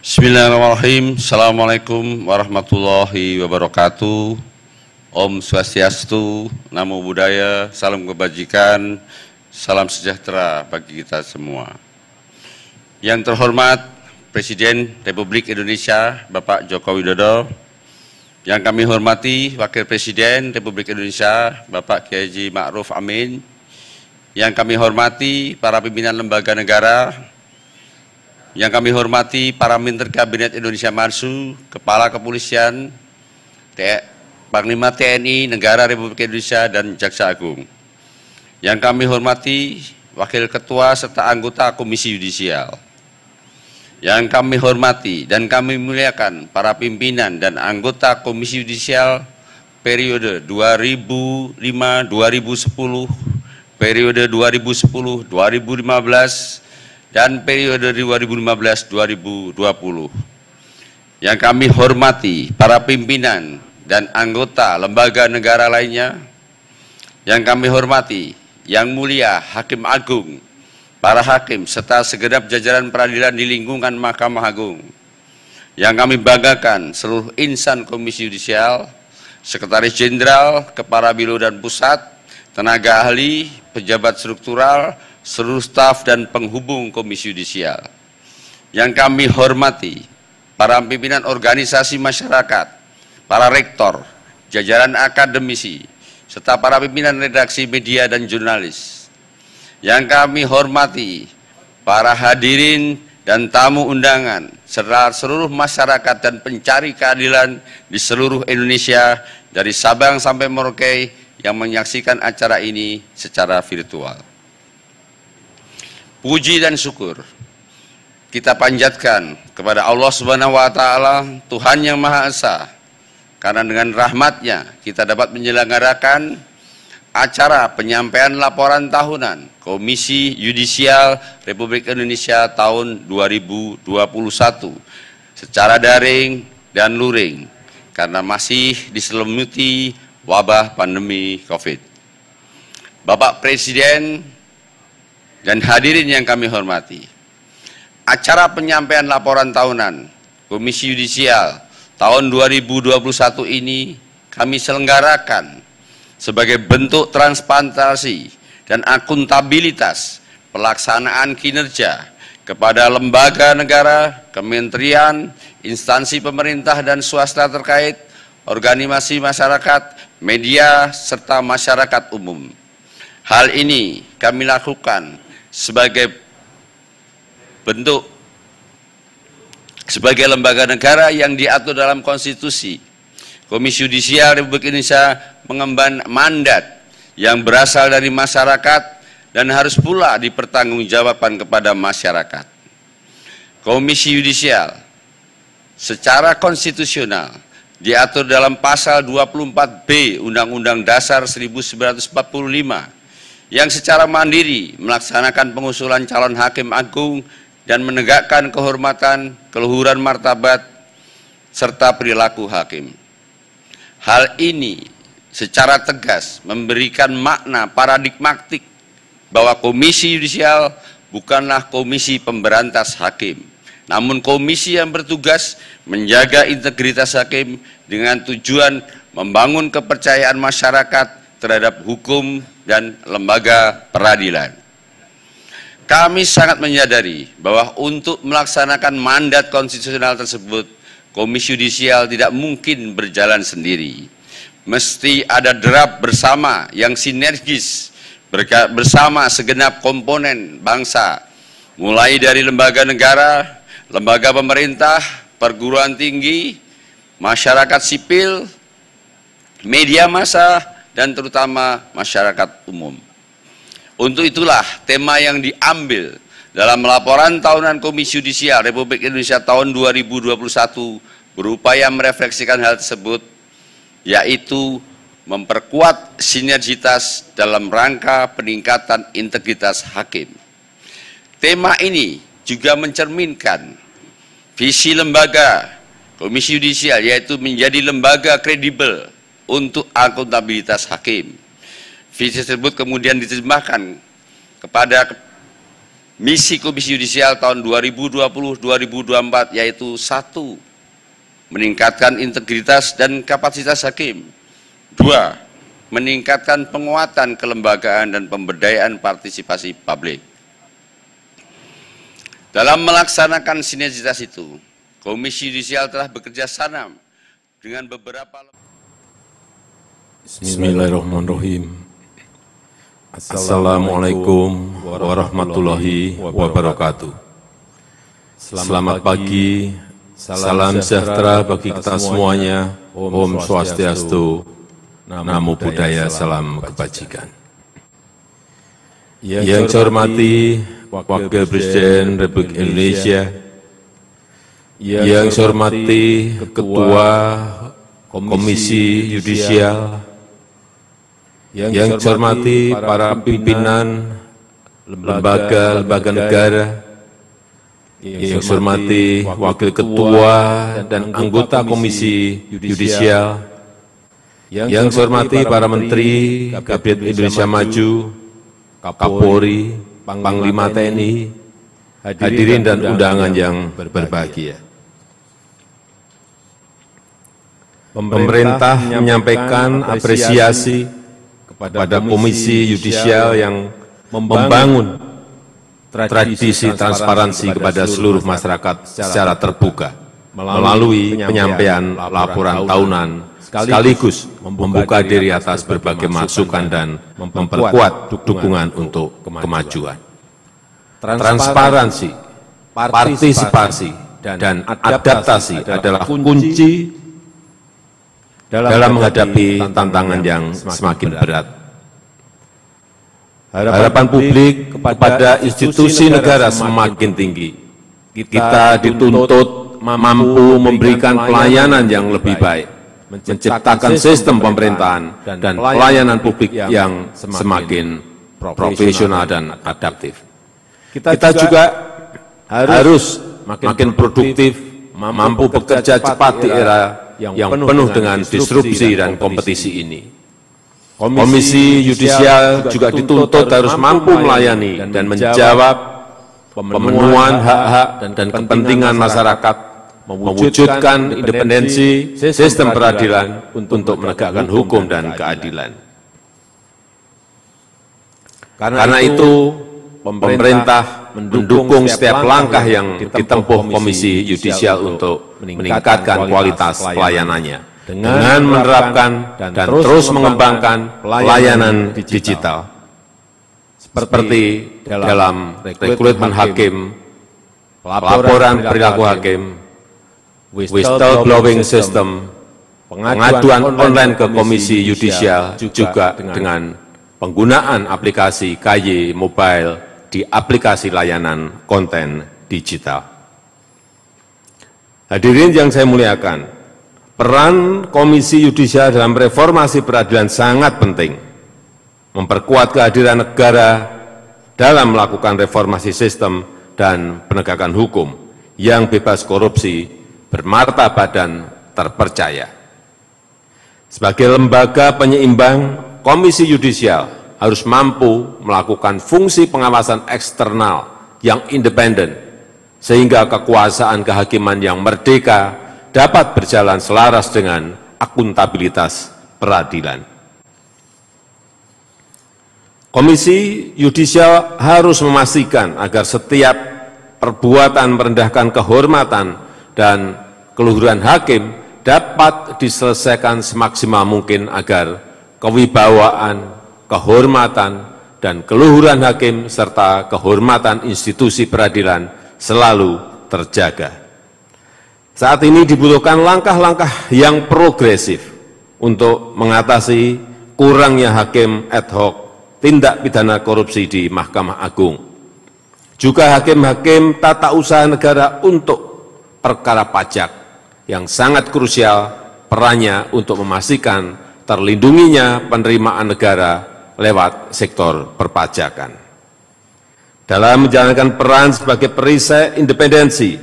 Bismillahirrahmanirrahim. Assalamualaikum warahmatullahi wabarakatuh. Om Swastiastu, Namo Buddhaya, salam kebajikan, salam sejahtera bagi kita semua. Yang terhormat Presiden Republik Indonesia Bapak Joko Widodo, yang kami hormati Wakil Presiden Republik Indonesia Bapak Kiai Haji Ma'ruf Amin, yang kami hormati para pimpinan lembaga negara, yang kami hormati para Menteri Kabinet Indonesia Maju, Kepala Kepolisian, Panglima TNI Negara Republik Indonesia, dan Jaksa Agung. Yang kami hormati Wakil Ketua serta anggota Komisi Yudisial. Yang kami hormati dan kami muliakan para pimpinan dan anggota Komisi Yudisial periode 2005-2010, periode 2010-2015, dan periode 2015-2020. Yang kami hormati para pimpinan dan anggota lembaga negara lainnya. Yang kami hormati Yang Mulia Hakim Agung, para hakim serta segenap jajaran peradilan di lingkungan Mahkamah Agung. Yang kami banggakan seluruh insan Komisi Yudisial, Sekretaris Jenderal, Kepala Biro dan Pusat, tenaga ahli, pejabat struktural, seluruh staf dan penghubung Komisi Yudisial. Yang kami hormati para pimpinan organisasi masyarakat, para rektor, jajaran akademisi, serta para pimpinan redaksi media dan jurnalis. Yang kami hormati para hadirin dan tamu undangan, serta seluruh masyarakat dan pencari keadilan di seluruh Indonesia dari Sabang sampai Merauke yang menyaksikan acara ini secara virtual. Puji dan syukur kita panjatkan kepada Allah Subhanahu wa Ta'ala, Tuhan yang Maha Esa, karena dengan rahmatnya kita dapat menyelenggarakan acara penyampaian laporan tahunan Komisi Yudisial Republik Indonesia tahun 2021 secara daring dan luring karena masih diselimuti wabah pandemi COVID. Bapak Presiden dan hadirin yang kami hormati, acara penyampaian laporan tahunan Komisi Yudisial tahun 2021 ini kami selenggarakan sebagai bentuk transparansi dan akuntabilitas pelaksanaan kinerja kepada lembaga negara, kementerian, instansi pemerintah dan swasta terkait, organisasi masyarakat, media, serta masyarakat umum. Hal ini kami lakukan sebagai bentuk sebagai lembaga negara yang diatur dalam konstitusi. Komisi Yudisial Republik Indonesia mengemban mandat yang berasal dari masyarakat dan harus pula dipertanggungjawabkan kepada masyarakat. Komisi Yudisial secara konstitusional diatur dalam pasal 24B Undang-Undang Dasar 1945 yang secara mandiri melaksanakan pengusulan calon hakim agung dan menegakkan kehormatan, keluhuran martabat, serta perilaku hakim. Hal ini secara tegas memberikan makna paradigmatik bahwa Komisi Yudisial bukanlah komisi pemberantas hakim, namun komisi yang bertugas menjaga integritas hakim dengan tujuan membangun kepercayaan masyarakat terhadap hukum dan lembaga peradilan. Kami sangat menyadari bahwa untuk melaksanakan mandat konstitusional tersebut, Komisi Yudisial tidak mungkin berjalan sendiri. Mesti ada derap bersama yang sinergis bersama segenap komponen bangsa, mulai dari lembaga negara, lembaga pemerintah, perguruan tinggi, masyarakat sipil, media massa, dan terutama masyarakat umum. Untuk itulah tema yang diambil dalam laporan tahunan Komisi Yudisial Republik Indonesia tahun 2021 berupaya merefleksikan hal tersebut, yaitu memperkuat sinergitas dalam rangka peningkatan integritas hakim. Tema ini juga mencerminkan visi lembaga Komisi Yudisial, yaitu menjadi lembaga kredibel untuk akuntabilitas hakim. Visi tersebut kemudian diterjemahkan kepada Misi Komisi Yudisial tahun 2020-2024 yaitu 1. Meningkatkan integritas dan kapasitas hakim. 2. Meningkatkan penguatan kelembagaan dan pemberdayaan partisipasi publik. Dalam melaksanakan sinergitas itu, Komisi Yudisial telah bekerja sama dengan beberapa. Bismillahirrahmanirrahim. Assalamualaikum warahmatullahi wabarakatuh. Selamat pagi, salam sejahtera bagi kita semuanya. Om Swastiastu, Namo Buddhaya, salam kebajikan. Yang saya hormati Wakil Presiden Republik Indonesia, yang saya hormati Ketua Komisi Yudisial, yang saya hormati para pimpinan lembaga negara, yang saya hormati Wakil Ketua dan anggota Komisi Yudisial, yang saya hormati para Menteri Kabinet Indonesia Maju, Kapolri, Panglima TNI, hadirin dan undangan yang berbahagia. Pemerintah menyampaikan apresiasi kepada Komisi Yudisial yang membangun tradisi transparansi kepada seluruh masyarakat secara terbuka melalui penyampaian laporan tahunan sekaligus membuka diri atas berbagai masukan dan memperkuat dukungan untuk kemajuan. Transparansi, partisipasi, dan adaptasi adalah kunci dalam menghadapi tantangan yang semakin berat. Harapan publik kepada institusi negara semakin tinggi. Kita dituntut mampu memberikan pelayanan yang lebih baik, menciptakan sistem pemerintahan dan pelayanan publik yang semakin profesional dan adaptif. Kita juga harus makin produktif, mampu bekerja cepat di era yang penuh dengan disrupsi dan kompetisi ini. Komisi Yudisial juga dituntut harus mampu melayani dan menjawab pemenuhan hak-hak dan kepentingan masyarakat, mewujudkan independensi sistem peradilan untuk menegakkan hukum dan keadilan. Karena itu, pemerintah mendukung setiap langkah yang ditempuh Komisi Yudisial untuk meningkatkan kualitas pelayanannya dengan menerapkan dan terus mengembangkan pelayanan digital seperti dalam rekrutmen hakim, pelaporan perilaku hakim, whistleblowing system, pengaduan online ke Komisi Yudisial, juga dengan penggunaan aplikasi KY Mobile di aplikasi layanan konten digital. Hadirin yang saya muliakan, peran Komisi Yudisial dalam reformasi peradilan sangat penting. Memperkuat kehadiran negara dalam melakukan reformasi sistem dan penegakan hukum yang bebas korupsi, bermartabat dan terpercaya. Sebagai lembaga penyeimbang, Komisi Yudisial harus mampu melakukan fungsi pengawasan eksternal yang independen, sehingga kekuasaan kehakiman yang merdeka dapat berjalan selaras dengan akuntabilitas peradilan. Komisi Yudisial harus memastikan agar setiap perbuatan merendahkan kehormatan dan keluhuran hakim dapat diselesaikan semaksimal mungkin agar kewibawaan, kehormatan, dan keluhuran hakim serta kehormatan institusi peradilan selalu terjaga. Saat ini dibutuhkan langkah-langkah yang progresif untuk mengatasi kurangnya hakim ad hoc tindak pidana korupsi di Mahkamah Agung. Juga hakim-hakim tata usaha negara untuk perkara pajak yang sangat krusial perannya untuk memastikan terlindunginya penerimaan negara lewat sektor perpajakan. Dalam menjalankan peran sebagai perisai independensi,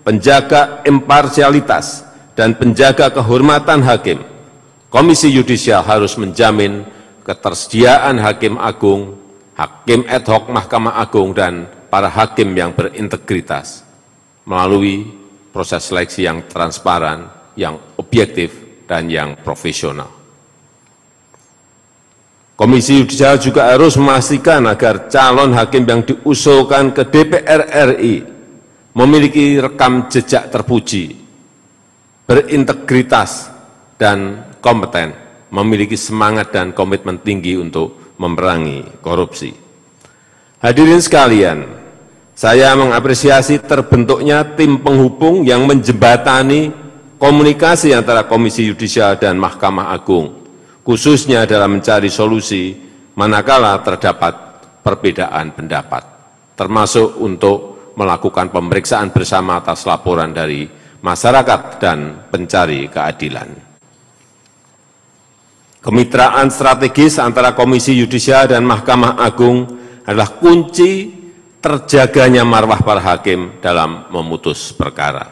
penjaga imparsialitas, dan penjaga kehormatan hakim, Komisi Yudisial harus menjamin ketersediaan hakim agung, hakim ad hoc Mahkamah Agung, dan para hakim yang berintegritas melalui proses seleksi yang transparan, yang objektif, dan yang profesional. Komisi Yudisial juga harus memastikan agar calon hakim yang diusulkan ke DPR RI memiliki rekam jejak terpuji, berintegritas, dan kompeten, memiliki semangat dan komitmen tinggi untuk memerangi korupsi. Hadirin sekalian, saya mengapresiasi terbentuknya tim penghubung yang menjembatani komunikasi antara Komisi Yudisial dan Mahkamah Agung, khususnya dalam mencari solusi manakala terdapat perbedaan pendapat, termasuk untuk melakukan pemeriksaan bersama atas laporan dari masyarakat dan pencari keadilan. Kemitraan strategis antara Komisi Yudisial dan Mahkamah Agung adalah kunci terjaganya marwah para hakim dalam memutus perkara,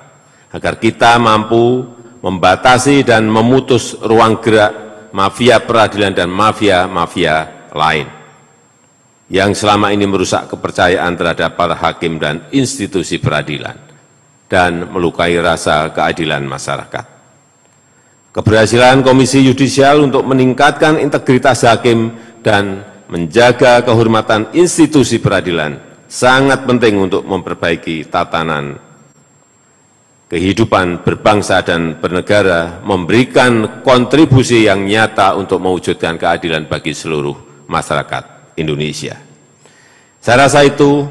agar kita mampu membatasi dan memutus ruang gerak mafia peradilan dan mafia-mafia lain yang selama ini merusak kepercayaan terhadap para hakim dan institusi peradilan dan melukai rasa keadilan masyarakat. Keberhasilan Komisi Yudisial untuk meningkatkan integritas hakim dan menjaga kehormatan institusi peradilan sangat penting untuk memperbaiki tatanan kehidupan berbangsa dan bernegara, memberikan kontribusi yang nyata untuk mewujudkan keadilan bagi seluruh masyarakat Indonesia. Saya rasa itu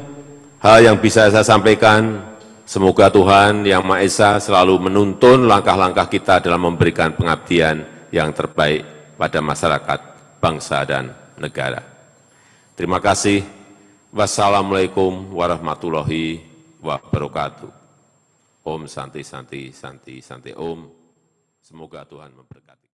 hal yang bisa saya sampaikan. Semoga Tuhan Yang Maha Esa selalu menuntun langkah-langkah kita dalam memberikan pengabdian yang terbaik pada masyarakat, bangsa, dan negara. Terima kasih. Wassalamualaikum warahmatullahi wabarakatuh. Om Santi Santi Santi Santi Om. Semoga Tuhan memberkati.